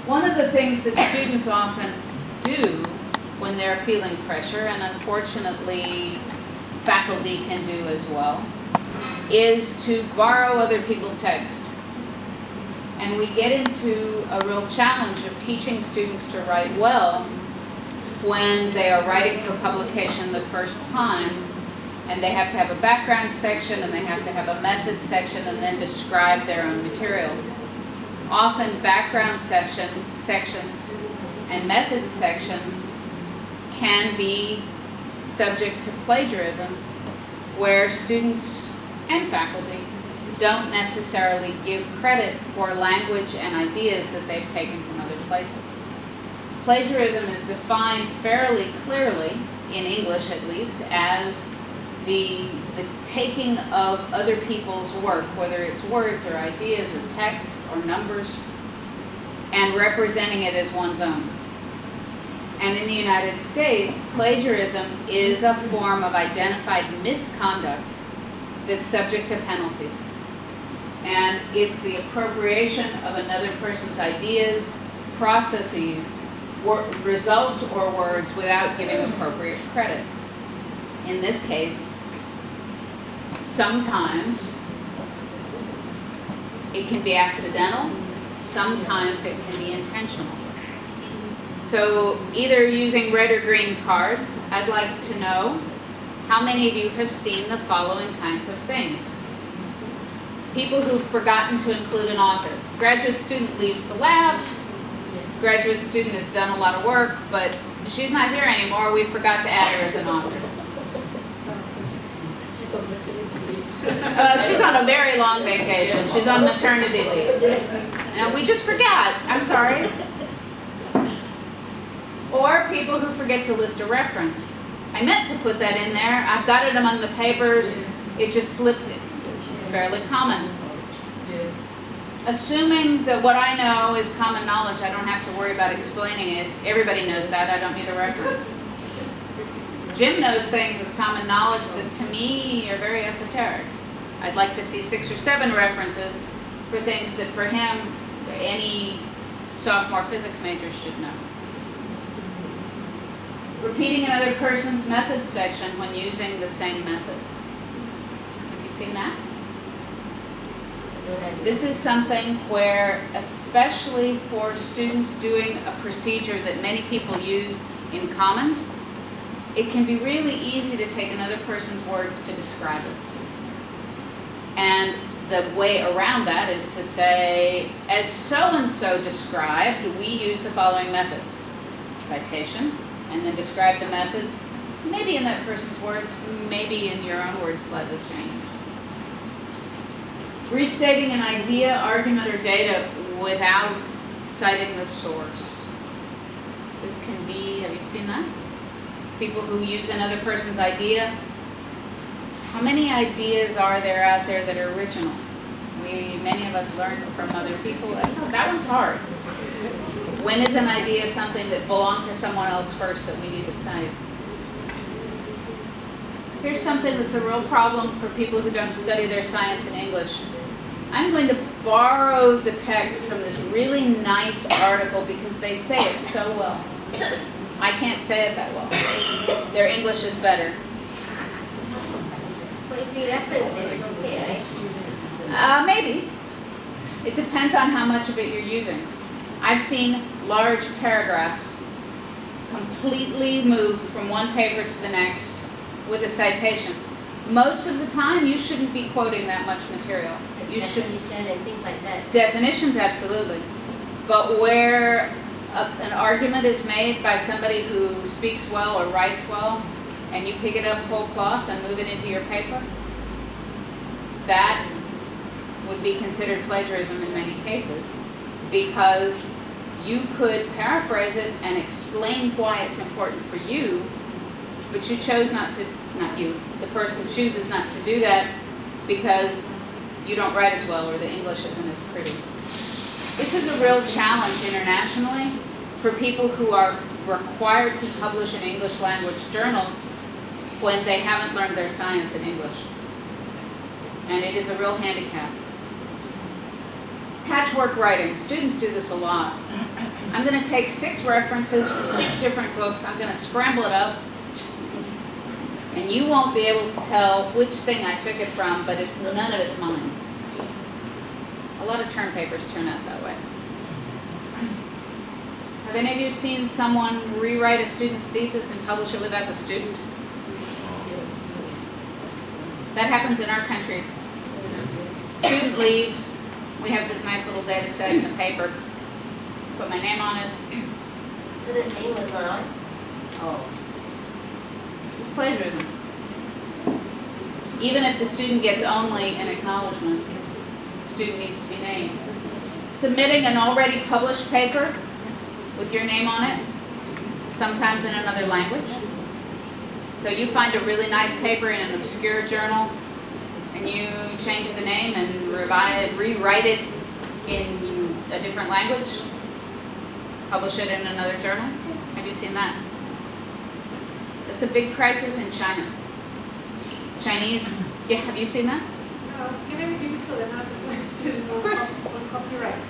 One of the things that students often do when they're feeling pressure, and unfortunately faculty can do as well, is to borrow other people's text. And we get into a real challenge of teaching students to write well when they are writing for publication the first time, and they have to have a background section and they have to have a method section and then describe their own material. Often background sections and method sections can be subject to plagiarism, where students and faculty don't necessarily give credit for language and ideas that they've taken from other places. Plagiarism is defined fairly clearly, in English at least, as the taking of other people's work, whether it's words or ideas or text or numbers, and representing it as one's own. And in the United States, plagiarism is a form of identified misconduct that's subject to penalties. And it's the appropriation of another person's ideas, processes, results, or words without giving appropriate credit. In this case, sometimes it can be accidental, sometimes it can be intentional. So either using red or green cards, I'd like to know how many of you have seen the following kinds of things. People who've forgotten to include an author. Graduate student leaves the lab. Graduate student has done a lot of work, but she's not here anymore. We forgot to add her as an author. She's on maternity leave. She's on a very long vacation. She's on maternity leave. And we just forgot. I'm sorry. Or people who forget to list a reference. I meant to put that in there. I've got it among the papers. It just slipped. Fairly common. Assuming that what I know is common knowledge, I don't have to worry about explaining it. Everybody knows that. I don't need a reference. Jim knows things as common knowledge that to me are very esoteric. I'd like to see 6 or 7 references for things that for him, any sophomore physics major should know. Repeating another person's method section when using the same methods. Have you seen that? This is something where, especially for students doing a procedure that many people use in common, it can be really easy to take another person's words to describe it. And the way around that is to say, as so-and-so described, we use the following methods. Citation, and then describe the methods, maybe in that person's words, maybe in your own words slightly changed. Restating an idea, argument, or data without citing the source. This can be, have you seen that? People who use another person's idea. How many ideas are there out there that are original? Many of us learn from other people. That one's hard. When is an idea something that belonged to someone else first that we need to cite? Here's something that's a real problem for people who don't study their science in English. I'm going to borrow the text from this really nice article because they say it so well. I can't say it that well. Their English is better. But if you reference it, it's okay, right? Maybe. It depends on how much of it you're using. I've seen large paragraphs completely moved from one paper to the next with a citation. Most of the time, you shouldn't be quoting that much material. You should. Definition and things like that. Definitions, absolutely. But where an argument is made by somebody who speaks well or writes well, and you pick it up whole cloth and move it into your paper, that would be considered plagiarism in many cases, because you could paraphrase it and explain why it's important for you, but you chose not to, not you, the person chooses not to do that because you don't write as well or the English isn't as pretty. This is a real challenge internationally for people who are required to publish in English language journals when they haven't learned their science in English. And it is a real handicap. Patchwork writing. Students do this a lot. I'm going to take 6 references from 6 different books. I'm going to scramble it up. And you won't be able to tell which thing I took it from, but none of it's mine. A lot of term papers turn out that way. Have any of you seen someone rewrite a student's thesis and publish it without the student? That happens in our country. Student leaves. We have this nice little data set in the paper. Put my name on it. So the name was not on? Oh. It's plagiarism. Even if the student gets only an acknowledgement, the student needs to be named. Submitting an already published paper with your name on it, sometimes in another language. So you find a really nice paper in an obscure journal, and you change the name and rewrite it in a different language, publish it in another journal. Have you seen that? It's a big crisis in China. Chinese, yeah, have you seen that? Can I be difficult and ask a question Of course. on copyright?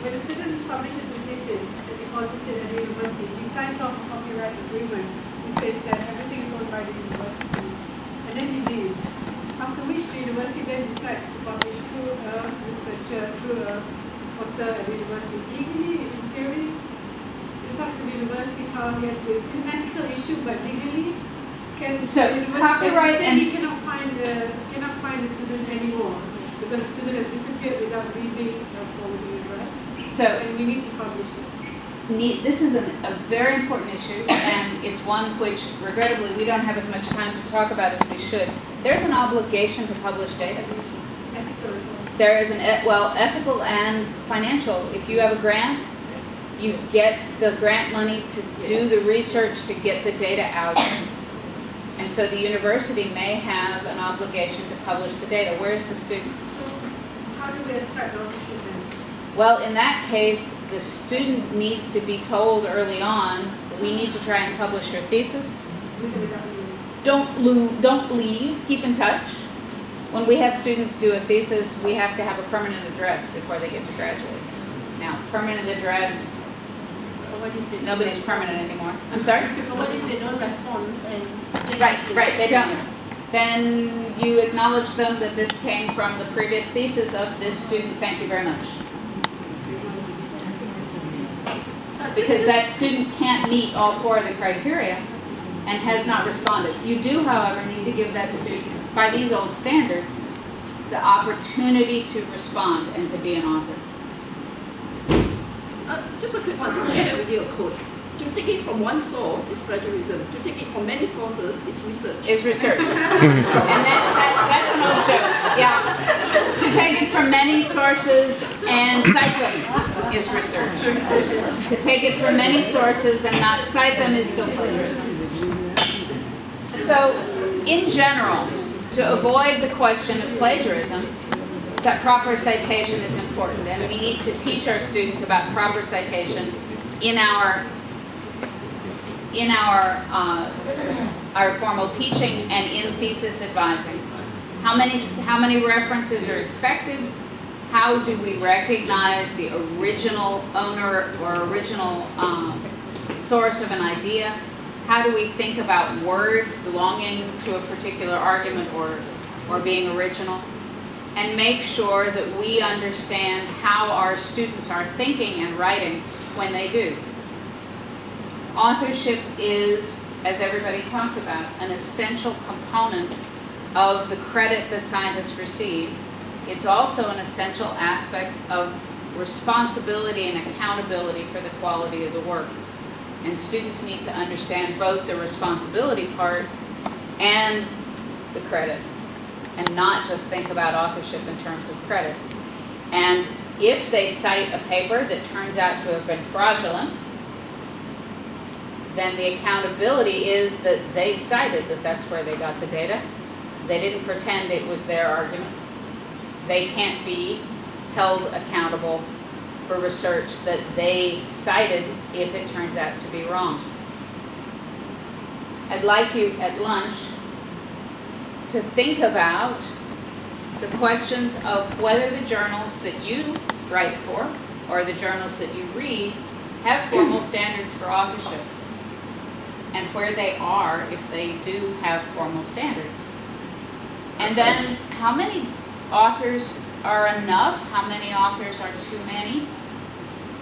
When a student publishes a thesis and deposits it at a university, he signs off a copyright agreement which says that everything is owned by the university, and then he leaves. After which the university then decides to publish through a researcher, through a author at the university. Legally, in theory, it's up to the university how he has this. It's an ethical issue, but legally, So, the university copyright say and- he cannot find the student anymore because the student has disappeared without leaving a forwarding address. So, And we need to publish it. this is a very important issue, and it's one which, regrettably, we don't have as much time to talk about as we should. There's an obligation to publish data. Ethical as well. There is ethical and financial. If you have a grant, you get the grant money to do the research to get the data out. And so the university may have an obligation to publish the data. Where's the student? So how do we ascribe ownership then? Well, in that case, the student needs to be told early on, we need to try and publish your thesis. With or without leaving? Don't leave, keep in touch. When we have students do a thesis, we have to have a permanent address before they get to graduate. Now, permanent address, But what if they nobody's permanent anymore. I'm sorry? So what if they don't respond and? Right, they don't. Then you acknowledge them that this came from the previous thesis of this student, thank you very much. Because that student can't meet all 4 of the criteria and has not responded. You do, however, need to give that student, by these old standards, the opportunity to respond and to be an author. Just a quick one, this is already a code. To take it from one source is plagiarism. To take it from many sources is research. Is research. And that's an old joke, yeah. To take it from many sources and cite them is research. To take it from many sources and not cite them is still plagiarism. So, in general, to avoid the question of plagiarism, proper citation is important, and we need to teach our students about proper citation in our formal teaching and in thesis advising. How many references are expected? How do we recognize the original owner or original source of an idea? How do we think about words belonging to a particular argument or being original? And make sure that we understand how our students are thinking and writing when they do. Authorship is, as everybody talked about, an essential component of the credit that scientists receive. It's also an essential aspect of responsibility and accountability for the quality of the work. And students need to understand both the responsibility part and the credit, and not just think about authorship in terms of credit. And if they cite a paper that turns out to have been fraudulent, then the accountability is that they cited that that's where they got the data. They didn't pretend it was their argument. They can't be held accountable for research that they cited if it turns out to be wrong. I'd like you at lunch to think about the questions of whether the journals that you write for or the journals that you read have formal standards for authorship, and where they are if they do have formal standards. And then how many authors are enough? How many authors are too many?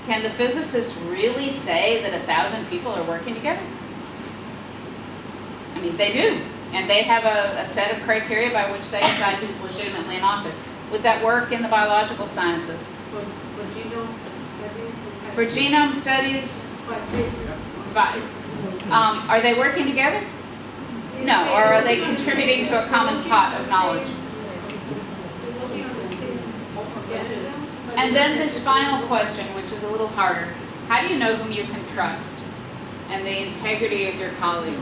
Can the physicists really say that 1,000 people are working together? I mean, they do. And they have a set of criteria by which they decide who's legitimately an author. Would that work in the biological sciences? For genome studies? For genome studies, are they working together? No, or are they contributing to a common pot of knowledge? And then this final question, which is a little harder. How do you know whom you can trust and the integrity of your colleague?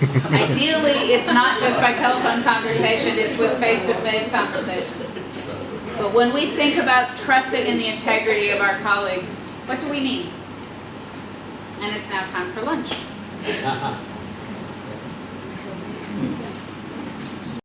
Ideally, it's not just by telephone conversation, it's with face-to-face conversation. But when we think about trusting in the integrity of our colleagues, what do we mean? And it's now time for lunch.